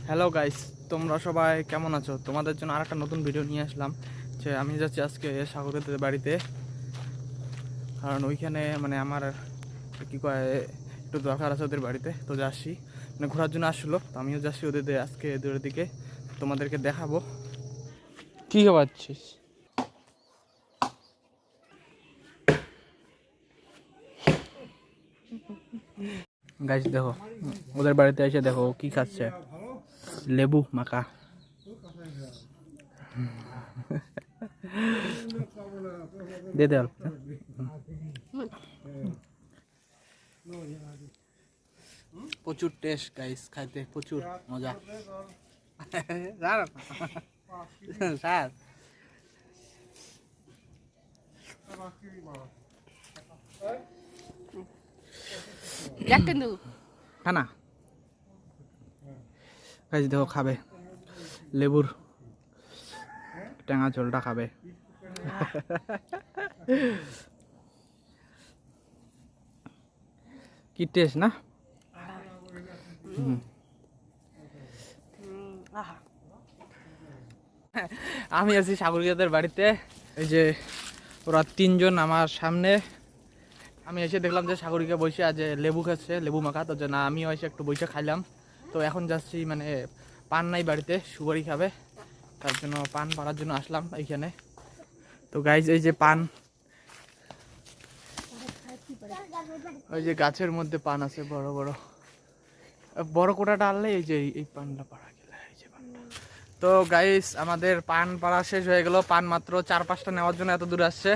Hello guys, তোমরা সবাই কেমন আছো? তোমাদের জন্য আরেকটা নতুন ভিডিও নিয়ে আসলাম। যে আমি যাচ্ছি আজকে সাগরের বাড়িতে, কারণ ওইখানে মানে আমার কি কয় একটু দরকার আছে ওদের বাড়িতে, তো যাচ্ছি মানে ঘোরার জন্য আসলো। তো আমিও যাচ্ছি ওদের আজকে ওদের দিকে, তোমাদেরকে দেখাবো। কি খাওয়াচ্ছিস গাইস? দেখো ওদের বাড়িতে এসে দেখো কি খাচ্ছে, লেবু মাখা। দে দে অল্প। প্রচুর টেস্ট গাইস, খাইতে প্রচুর মজা। স্যার খানা গাইস, দেখো খাবে লেবুর টেঙা ঝোলটা খাবে। কি টেস্ট না? আমি আছি সাগরিকাদের বাড়িতে। এই যে ওরা তিনজন আমার সামনে। আমি এসে দেখলাম যে সাগরিকা বসে আজ লেবু খাচ্ছে, লেবু মাখা। তো যে না, আমিও এসে একটু বসে খাইলাম। তো এখন যাচ্ছি মানে পান নাই বাড়িতে, সুগারি খাবে, তার জন্য পান পাড়ার জন্য আসলাম এইখানে। তো গাইজ এই যে পান, ওই যে গাছের মধ্যে পান আছে বড় বড়, বড় কোটাটা আনলে এই যে এই পানটা পাড়া গেল, এই যে পানটা। তো গাইস আমাদের পান পাড়া শেষ হয়ে গেল। পান মাত্র 4-5টা নেওয়ার জন্য এত দূর আসছে।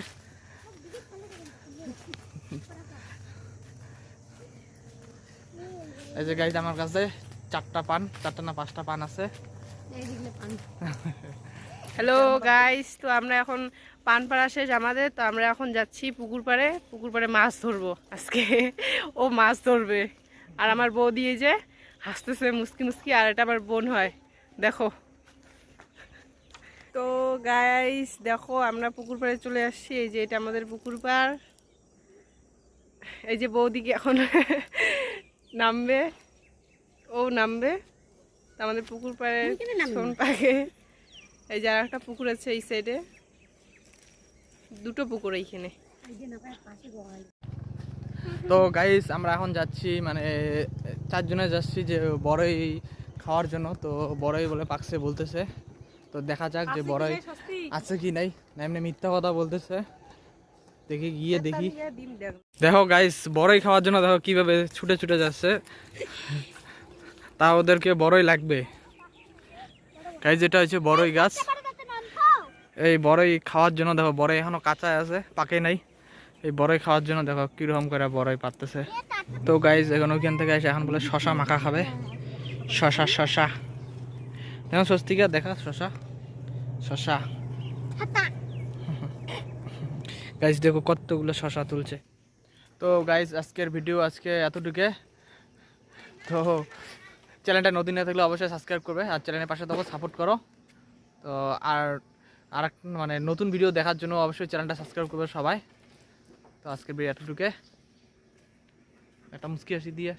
এই যে গাইস আমার কাছে 4টা না 5টা পান আছে। হ্যালো গাইস, তো আমরা এখন পান পাড়া শেষ আমাদের। তো আমরা এখন যাচ্ছি পুকুর পাড়ে মাছ ধরবো আজকে। ও মাছ ধরবে, আর আমার বৌদি এই যে হাসতেছে মুস্কি মুস্কি, আর এটা আমার বোন হয়, দেখো। তো গাইস দেখো, আমরা পুকুর পাড়ে চলে আসছি। এই যে এটা আমাদের পুকুর পাড়। এই যে বৌদিকে এখন নামবে, ও নামবে। তো আমাদের পুকুর পাড়ে শোন পাকে এই যে একটা পুকুর আছে এই সাইডে, দুটো পুকুর এইখানে। তো গাইস আমরা এখন যাচ্ছি মানে 4 জনে যাচ্ছি যে বড়ই খাওয়ার জন্য। তো বড়ই বলে পাকছে বলতেছে, তো দেখা যাক যে বড়ই আছে কি নাই, না এমনি মিথ্যা কথা বলতেছে। দেখি গিয়ে দেখি। দেখো গাইস বড়ই খাওয়ার জন্য দেখো কিভাবে ছুটে ছুটে যাচ্ছে, তা ওদেরকে বড়ই লাগবে। গাইস যেটা হচ্ছে বড়ই গাছ, এই বড়ই খাওয়ার জন্য দেখো, বড়ই এখনো কাঁচা আছে, পাকে নাই। এই বড়ই খাওয়ার জন্য দেখো কিরকম করে বড়ই পাততেছে। তো গাইস এখন ওইখান থেকে এসে এখন বলে শশা মাখা খাবে। শশা দেখো স্বস্তিকা, দেখা শশা গাইস দেখো কতগুলো শশা তুলছে। তো গাইস আজকের ভিডিও আজকে এতটুকু। তো চ্যানেলটা নতুন না থাকলে অবশ্যই সাবস্ক্রাইব করবে, আর চ্যানেলের পাশে তখন সাপোর্ট করো। তো আর মানে নতুন ভিডিও দেখার জন্য অবশ্যই চ্যানেলটা সাবস্ক্রাইব করবে সবাই। তো আজকের ভিডিও এতটুকু, একটা মুস্কি হাসি দিয়ে